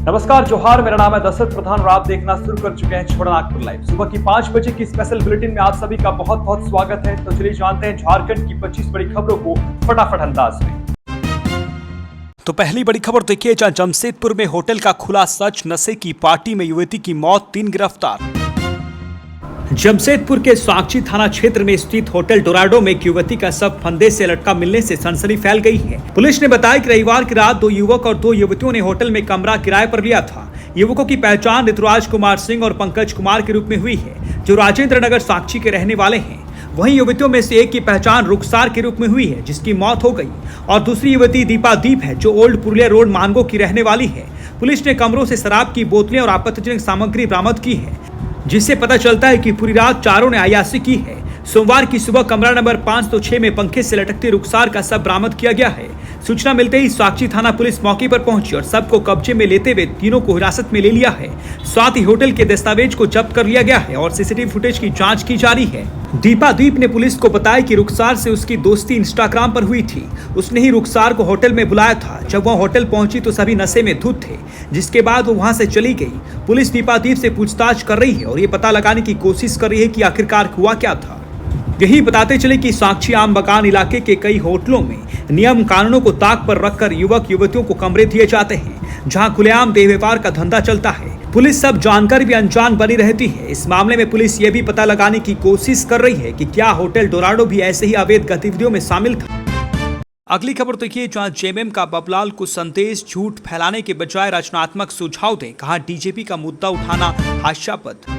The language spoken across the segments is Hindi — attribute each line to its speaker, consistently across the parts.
Speaker 1: नमस्कार, जोहार। मेरा नाम है दशरथ प्रधान और आप देखना शुरू कर चुके हैं छोटा नागपुर लाइव। सुबह की 5 बजे की स्पेशल बुलेटिन में आप सभी का बहुत बहुत स्वागत है। तो चलिए जानते हैं झारखंड की 25 बड़ी खबरों को फटाफट अंदाज में। तो पहली बड़ी खबर देखिए, जहां जमशेदपुर में होटल का खुला सच, नशे की पार्टी में युवती की मौत, 3 गिरफ्तार। जमशेदपुर के साक्षी थाना क्षेत्र में स्थित होटल डोराडो में एक युवती का शव फंदे से लटका मिलने से सनसनी फैल गई है। पुलिस ने बताया कि रविवार की रात 2 युवक और 2 युवतियों ने होटल में कमरा किराए पर लिया था। युवकों की पहचान ऋतुराज कुमार सिंह और पंकज कुमार के रूप में हुई है, जो राजेंद्र नगर साक्षी के रहने वाले हैं। वहीं युवतियों में से एक की पहचान रुखसार के रूप में हुई है, जिसकी मौत हो गई, और दूसरी युवती दीपा दीप है, जो ओल्ड पुरुलिया रोड मानगो की रहने वाली है। पुलिस ने कमरों से शराब की बोतलें और आपत्तिजनक सामग्री बरामद की है, जिससे पता चलता है कि पूरी रात चारों ने अय्याशी की है। सोमवार की सुबह कमरा नंबर 506 में पंखे से लटकते रुखसार का शव बरामद किया गया है। सूचना मिलते ही साक्षी थाना पुलिस मौके पर पहुंची और शव को कब्जे में लेते हुए तीनों को हिरासत में ले लिया है। साथ ही होटल के दस्तावेज को जब्त कर लिया गया है और सीसीटीवी फुटेज की जांच की जा रही है। दीपा दीप ने पुलिस को बताया कि रुखसार से उसकी दोस्ती इंस्टाग्राम पर हुई थी। उसने ही रुखसार को होटल में बुलाया था। जब वह होटल पहुंची तो सभी नशे में धुत थे, जिसके बाद वो वहां से चली गई। पुलिस दीपा दीप से पूछताछ कर रही है और ये पता लगाने की कोशिश कर रही है कि आखिरकार हुआ क्या था। यही बताते चले कि साक्षी आम बगान इलाके के कई होटलों में नियम कानूनों को ताक पर रखकर युवक युवतियों को कमरे दिए जाते हैं, जहां खुलेआम देह व्यापार का धंधा चलता है। पुलिस सब जानकर भी अनजान बनी रहती है। इस मामले में पुलिस ये भी पता लगाने की कोशिश कर रही है कि क्या होटल डोराडो भी ऐसे ही अवैध गतिविधियों में शामिल था। अगली खबर देखिए, जहां जेएमएम का बबलाल को संदेश झूठ फैलाने के बजाय रचनात्मक सुझाव दें, कहा डीजीपी का मुद्दा उठाना हास्यास्पद।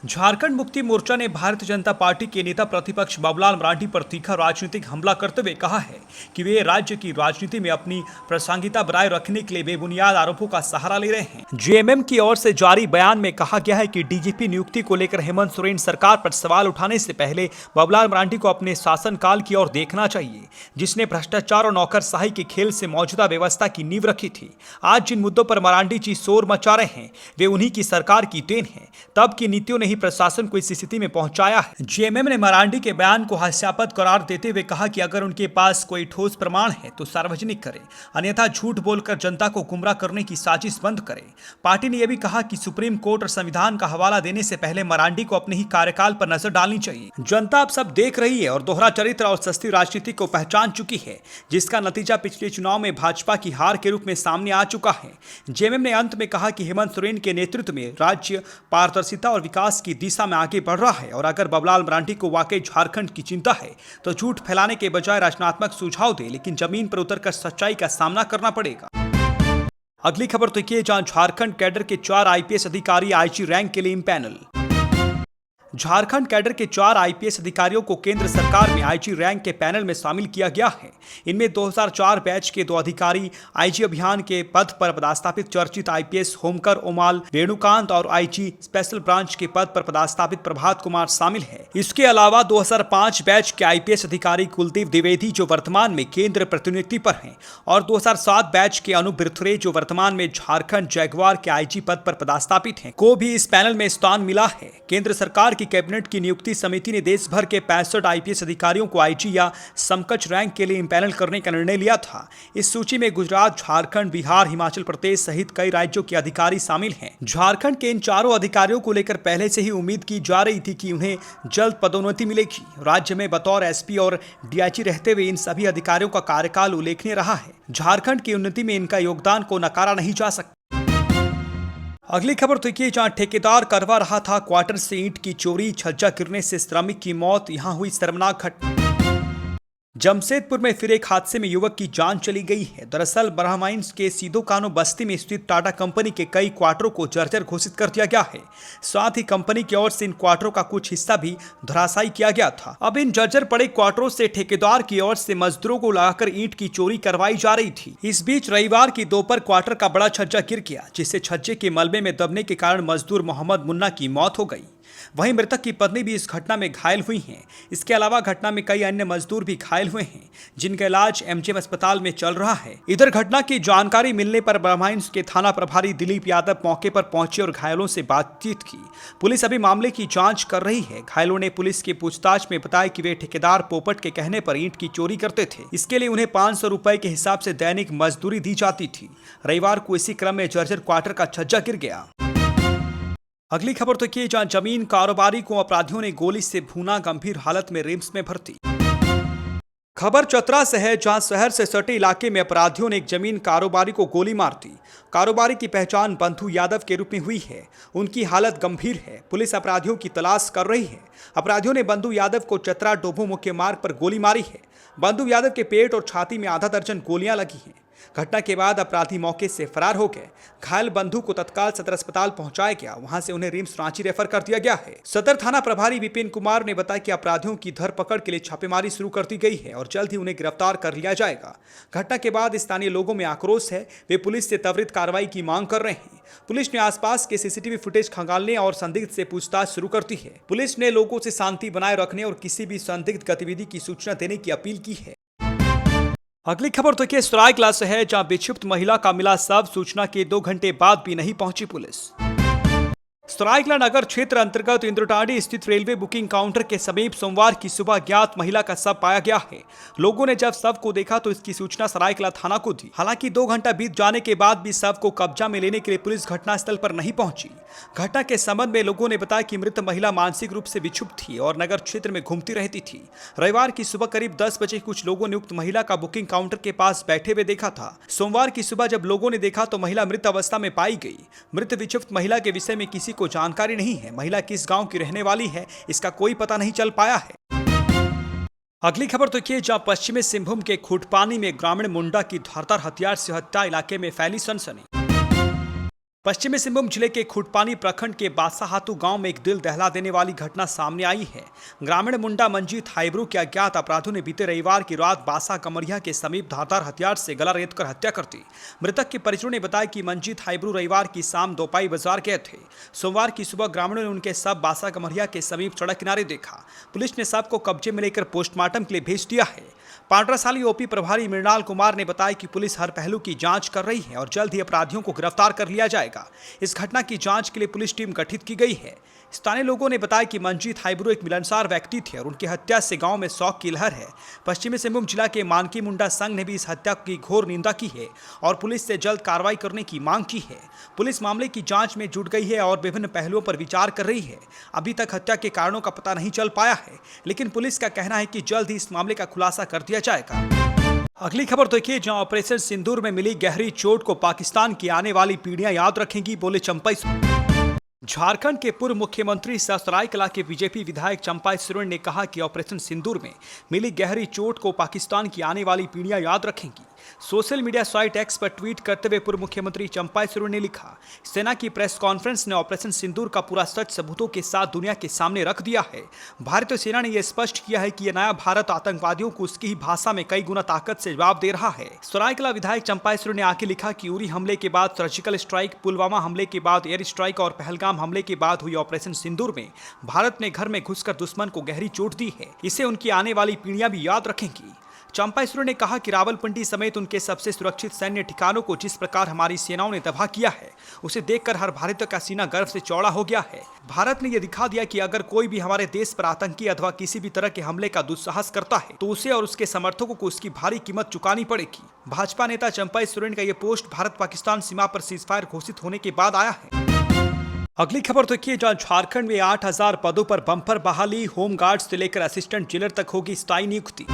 Speaker 1: झारखंड मुक्ति मोर्चा ने भारतीय जनता पार्टी के नेता प्रतिपक्ष बाबूलाल मरांडी पर तीखा राजनीतिक हमला करते हुए कहा है कि वे राज्य की राजनीति में अपनी प्रासंगिकता बनाए रखने के लिए बेबुनियाद आरोपों का सहारा ले रहे हैं। जेएमएम की ओर से जारी बयान में कहा गया है कि डीजीपी नियुक्ति को लेकर हेमंत सोरेन सरकार पर सवाल उठाने से पहले बाबूलाल मरांडी को अपने शासनकाल की ओर देखना चाहिए, जिसने भ्रष्टाचार और नौकरशाही के खेल से मौजूदा व्यवस्था की नींव रखी थी। आज जिन मुद्दों पर मरांडी जी शोर मचा रहे हैं, वे उन्हीं की सरकार की देन है। तब की नीतियों ने प्रशासन को इस स्थिति में पहुंचाया है। जेएमएम ने मरांडी के बयान को हास्यास्पद करार देते हुए कहा कि अगर उनके पास कोई ठोस प्रमाण है तो सार्वजनिक करें, अन्यथा झूठ बोलकर जनता को गुमराह करने की साजिश बंद करें। पार्टी ने यह भी कहा कि सुप्रीम कोर्ट और संविधान का हवाला देने से पहले मरांडी को अपने ही कार्यकाल पर नजर डालनी चाहिए। जनता अब सब देख रही है और दोहरा चरित्र और सस्ती राजनीति को पहचान चुकी है, जिसका नतीजा पिछले चुनाव में भाजपा की हार के रूप में सामने आ चुका है। जेएमएम ने अंत में कहा कि हेमंत सोरेन के नेतृत्व में राज्य पारदर्शिता और विकास की दिशा में आगे बढ़ रहा है, और अगर बाबूलाल मरांडी को वाकई झारखंड की चिंता है तो झूठ फैलाने के बजाय रचनात्मक सुझाव दे, लेकिन जमीन पर उतरकर सच्चाई का सामना करना पड़ेगा। अगली खबर देखिए, जहां झारखंड कैडर के 4 आईपीएस अधिकारी आईजी रैंक के लिए पैनल। झारखंड कैडर के 4 आईपीएस अधिकारियों को केंद्र सरकार में आईजी रैंक के पैनल में शामिल किया गया है। इनमें 2004 बैच के 2 अधिकारी आईजी अभियान के पद पर पदस्थापित चर्चित आईपीएस होमकर ओमाल वेणुकांत और आईजी स्पेशल ब्रांच के पद पर पदस्थापित प्रभात कुमार शामिल है। इसके अलावा 2005 बैच के आईपीएस अधिकारी कुलदीप द्विवेदी, जो वर्तमान में केंद्र प्रतिनियुक्ति पर हैं, और 2007 बैच के अनूप बिरथुरे, जो वर्तमान में झारखंड जगुआर के आईजी पद पर पदस्थापित हैं, को भी इस पैनल में स्थान मिला है। केंद्र सरकार कैबिनेट की नियुक्ति समिति ने देश भर के 65 आईपीएस अधिकारियों को आईजी या समकक्ष रैंक के लिए इंपैनल करने का निर्णय लिया था। इस सूची में गुजरात, झारखंड, बिहार, हिमाचल प्रदेश सहित कई राज्यों के अधिकारी शामिल हैं। झारखंड के इन चारों अधिकारियों को लेकर पहले से ही उम्मीद की जा रही थी कि उन्हें जल्द पदोन्नति मिलेगी। राज्य में बतौर एसपी और डीआईजी रहते हुए इन सभी अधिकारियों का कार्यकाल उल्लेखनीय रहा है। झारखंड की उन्नति में इनका योगदान को नकारा नहीं जा सकता। अगली खबर देखिए, जहां ठेकेदार करवा रहा था क्वार्टर से ईंट की चोरी, छज्जा गिरने से श्रमिक की मौत, यहां हुई शर्मनाक घटना। जमशेदपुर में फिर एक हादसे में युवक की जान चली गई है। दरअसल ब्रह्माइंस के सीधो कानो बस्ती में स्थित टाटा कंपनी के कई क्वार्टरों को जर्जर घोषित कर दिया गया है। साथ ही कंपनी की ओर से इन क्वार्टरों का कुछ हिस्सा भी धराशायी किया गया था। अब इन जर्जर पड़े क्वार्टरों से ठेकेदार की ओर से मजदूरों को लगाकर ईंट की चोरी करवाई जा रही थी। इस बीच रविवार की दोपहर क्वार्टर का बड़ा छज्जा गिर गया, जिससे छज्जे के मलबे में दबने के कारण मजदूर मोहम्मद मुन्ना की मौत हो गई। वहीं मृतक की पत्नी भी इस घटना में घायल हुई हैं। इसके अलावा घटना में कई अन्य मजदूर भी घायल हुए हैं, जिनका इलाज एमजीएम अस्पताल में चल रहा है। इधर घटना की जानकारी मिलने पर ब्रह्माइंस के थाना प्रभारी दिलीप यादव मौके पर पहुंचे और घायलों से बातचीत की। पुलिस अभी मामले की जांच कर रही है। घायलों ने पुलिस की पूछताछ में बताया कि वे ठेकेदार पोपट के कहने पर ईंट की चोरी करते थे। इसके लिए उन्हें 500 रुपए के हिसाब से दैनिक मजदूरी दी जाती थी। रविवार को इसी क्रम में जर्जर क्वार्टर का छज्जा गिर गया। अगली खबर तो की, जहां जमीन कारोबारी को अपराधियों ने गोली से भूना, गंभीर हालत में रिम्स में भर्ती। खबर चतरा से है, जहां शहर से सटे इलाके में अपराधियों ने एक जमीन कारोबारी को गोली मार दी। कारोबारी की पहचान बंधु यादव के रूप में हुई है। उनकी हालत गंभीर है। पुलिस अपराधियों की तलाश कर रही है। अपराधियों ने बंधु यादव को चतरा डोभो मुख्य मार्ग पर गोली मारी है। बंधु यादव के पेट और छाती में आधा दर्जन गोलियां लगी हैं। घटना के बाद अपराधी मौके से फरार हो गए। घायल बंधु को तत्काल सदर अस्पताल पहुंचाया गया। वहां से उन्हें रिम्स रांची रेफर कर दिया गया है। सदर थाना प्रभारी विपिन कुमार ने बताया कि अपराधियों की धरपकड़ के लिए छापेमारी शुरू कर दी गई है और जल्द ही उन्हें गिरफ्तार कर लिया जाएगा। घटना के बाद स्थानीय लोगों में आक्रोश है। वे पुलिस से त्वरित कार्रवाई की मांग कर रहे हैं। पुलिस ने आसपास के सीसीटीवी फुटेज खंगालने और संदिग्ध से पूछताछ शुरू कर दी है। पुलिस ने लोगों से शांति बनाए रखने और किसी भी संदिग्ध गतिविधि की सूचना देने की अपील की है। अगली खबर तो सरायकेला से है, जहां विक्षिप्त महिला का मिला शव। सूचना के 2 घंटे बाद भी नहीं पहुंची पुलिस। सरायकेला नगर क्षेत्र अंतर्गत इंद्रटाड़ी स्थित रेलवे बुकिंग काउंटर के समीप सोमवार की सुबह ज्ञात महिला का शव पाया गया है। लोगों ने जब शव को देखा तो इसकी सूचना सरायकेला थाना को दी। हालांकि 2 घंटा बीत जाने के बाद भी शव को कब्जा में लेने के लिए पुलिस घटनास्थल पर नहीं पहुंची। घटना के संबंध में लोगों ने बताया कि मृत महिला मानसिक रूप से विक्षुब्ध थी और नगर क्षेत्र में घूमती रहती थी। रविवार की सुबह करीब 10 बजे कुछ लोगों ने उक्त महिला का बुकिंग काउंटर के पास बैठे हुए देखा था। सोमवार की सुबह जब लोगों ने देखा तो महिला मृत अवस्था में पाई गई। मृत विक्षुब्ध महिला के विषय में किसी को जानकारी नहीं है। महिला किस गांव की रहने वाली है, इसका कोई पता नहीं चल पाया है। अगली खबर तो ये, जहां पश्चिमी सिंहभूम के खुटपानी में ग्रामीण मुंडा की धारदार हथियार से हत्या, इलाके में फैली सनसनी। पश्चिमी सिंहभूम जिले के खुटपानी प्रखंड के बासाहातू गांव में एक दिल दहला देने वाली घटना सामने आई है। ग्रामीण मुंडा मंजीत हाइब्रू के अज्ञात अपराधियों ने बीते रविवार की रात बासा कमरिया के समीप धारदार हथियार से गला रेतकर हत्या कर दी। मृतक के परिजनों ने बताया कि मंजीत हाइब्रू रविवार की शाम दोपाई बाजार गए थे। सोमवार की सुबह ग्रामीणों ने उनके शव बासा कमरिया के समीप सड़क किनारे देखा। पुलिस ने शव को कब्जे में लेकर पोस्टमार्टम के लिए भेज दिया है। पांड्रासाली ओपी प्रभारी मृणाल कुमार ने बताया कि पुलिस हर पहलू की जांच कर रही है और जल्द ही अपराधियों को गिरफ्तार कर लिया जाएगा। इस घटना की जांच के लिए पुलिस टीम गठित की गई है। स्थानीय लोगों ने बताया कि मंजीत हाइब्रू एक मिलनसार व्यक्ति थे और उनकी हत्या से गांव में शौक की लहर है। पश्चिमी सिंहभूम जिला के मानकी मुंडा संघ ने भी इस हत्या की घोर निंदा की है और पुलिस से जल्द कार्रवाई करने की मांग की है। पुलिस मामले की जांच में जुट गई है और विभिन्न पहलुओं पर विचार कर रही है। अभी तक हत्या के कारणों का पता नहीं चल पाया है, लेकिन पुलिस का कहना है कि जल्द ही इस मामले का खुलासा कर दिया जाएगा। अगली खबर देखिए, जहां ऑपरेशन सिंदूर में मिली गहरी चोट को पाकिस्तान की आने वाली पीढ़ियां याद रखेंगी, बोले चंपई सोरेन। झारखंड के पूर्व मुख्यमंत्री सह सरायकेला के बीजेपी विधायक चंपई सोरेन ने कहा कि ऑपरेशन सिंदूर में मिली गहरी चोट को पाकिस्तान की आने वाली पीढ़ियां याद रखेंगी। सोशल मीडिया साइट एक्स पर ट्वीट करते हुए पूर्व मुख्यमंत्री चंपई सोरेन ने लिखा, सेना की प्रेस कॉन्फ्रेंस ने ऑपरेशन सिंदूर का पूरा सच सबूतों के साथ दुनिया के सामने रख दिया है। भारतीय सेना ने यह स्पष्ट किया है कि यह नया भारत आतंकवादियों को उसकी ही भाषा में कई गुना ताकत से जवाब दे रहा है। सरायकेला विधायक चंपई सोरेन ने आगे लिखा कि उरी हमले के बाद सर्जिकल स्ट्राइक, पुलवामा हमले के बाद एयर स्ट्राइक और पहलगाम हमले के बाद हुई ऑपरेशन सिंदूर में भारत ने घर में घुसकर दुश्मन को गहरी चोट दी है। इसे उनकी आने वाली पीढ़ियां भी याद रखेंगी। चंपई सोरेन ने कहा कि रावलपिंडी समेत उनके सबसे सुरक्षित सैन्य ठिकानों को जिस प्रकार हमारी सेनाओं ने तबाह किया है, उसे देखकर हर भारतीय का सीना गर्व से चौड़ा हो गया है। भारत ने यह दिखा दिया कि अगर कोई भी हमारे देश पर आतंकी अथवा किसी भी तरह के हमले का दुस्साहस करता है तो उसे और उसके समर्थकों को उसकी भारी कीमत चुकानी पड़ेगी। भाजपा नेता चंपई सोरेन का यह पोस्ट भारत पाकिस्तान सीमा पर सीजफायर घोषित होने के बाद आया है। अगली खबर देखिए, जहां झारखंड में 8000 पदों पर बम्पर बहाली, होमगार्ड से लेकर असिस्टेंट जेलर तक होगी स्थायी नियुक्ति।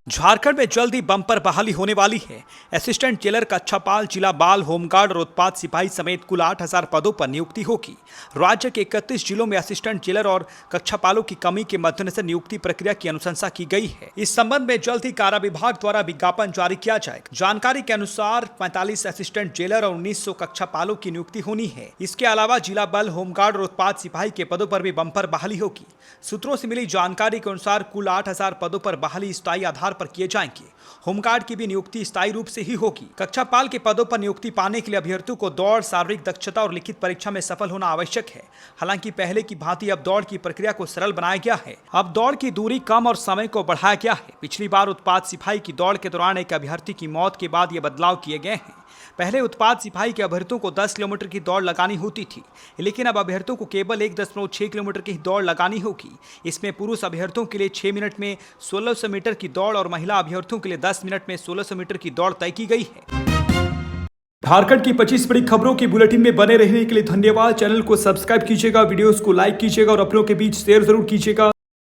Speaker 1: झारखंड में जल्द ही बम्पर बहाली होने वाली है। असिस्टेंट जेलर, कक्षापाल, जिला बाल होमगार्ड और उत्पाद सिपाही समेत कुल 8000 पदों पर नियुक्ति होगी। राज्य के 31 जिलों में असिस्टेंट जेलर और कक्षापालों की कमी के मद्देनजर नियुक्ति प्रक्रिया की अनुशंसा की गई है। इस संबंध में जल्द ही कारा विभाग द्वारा विज्ञापन जारी किया जाएगा। जानकारी के अनुसार 45 असिस्टेंट जेलर और 1900 कक्षापालों की नियुक्ति होनी है। इसके अलावा जिला बल, होमगार्ड और उत्पाद सिपाही के पदों पर भी बम्पर बहाली होगी। सूत्रों से मिली जानकारी के अनुसार कुल 8000 पदों पर बहाली स्थायी आधार पर किए जाएंगे। होमगार्ड की भी नियुक्ति स्थायी रूप से ही होगी। कक्षापाल के पदों पर नियुक्ति पाने के लिए अभ्यर्थियों को दौड़, शारीरिक दक्षता और लिखित परीक्षा में सफल होना आवश्यक है। हालांकि पहले की भांति अब दौड़ की प्रक्रिया को सरल बनाया गया है। अब दौड़ की दूरी कम और समय को बढ़ाया गया है। पिछली बार उत्पाद सिपाही की दौड़ के दौरान एक अभ्यर्थी की मौत के बाद ये बदलाव किए गए हैं। पहले उत्पाद सिपाही के अभ्यर्थियों को 10 किलोमीटर की दौड़ लगानी होती थी, लेकिन अब अभ्यर्थियों को केवल 1.6 किलोमीटर की दौड़ लगानी होगी। इसमें पुरुष अभ्यर्थियों के लिए 6 मिनट में 1600 मीटर की दौड़ और महिला अभ्यर्थियों के लिए 10 मिनट में 1600 मीटर की दौड़ तय की गई है। झारखंड की 25 बड़ी खबरों की बुलेटिन में बने रहने के लिए धन्यवाद। चैनल को सब्सक्राइब कीजिएगा, वीडियोस को लाइक कीजिएगा और अपनों के बीच शेयर जरूर कीजिएगा।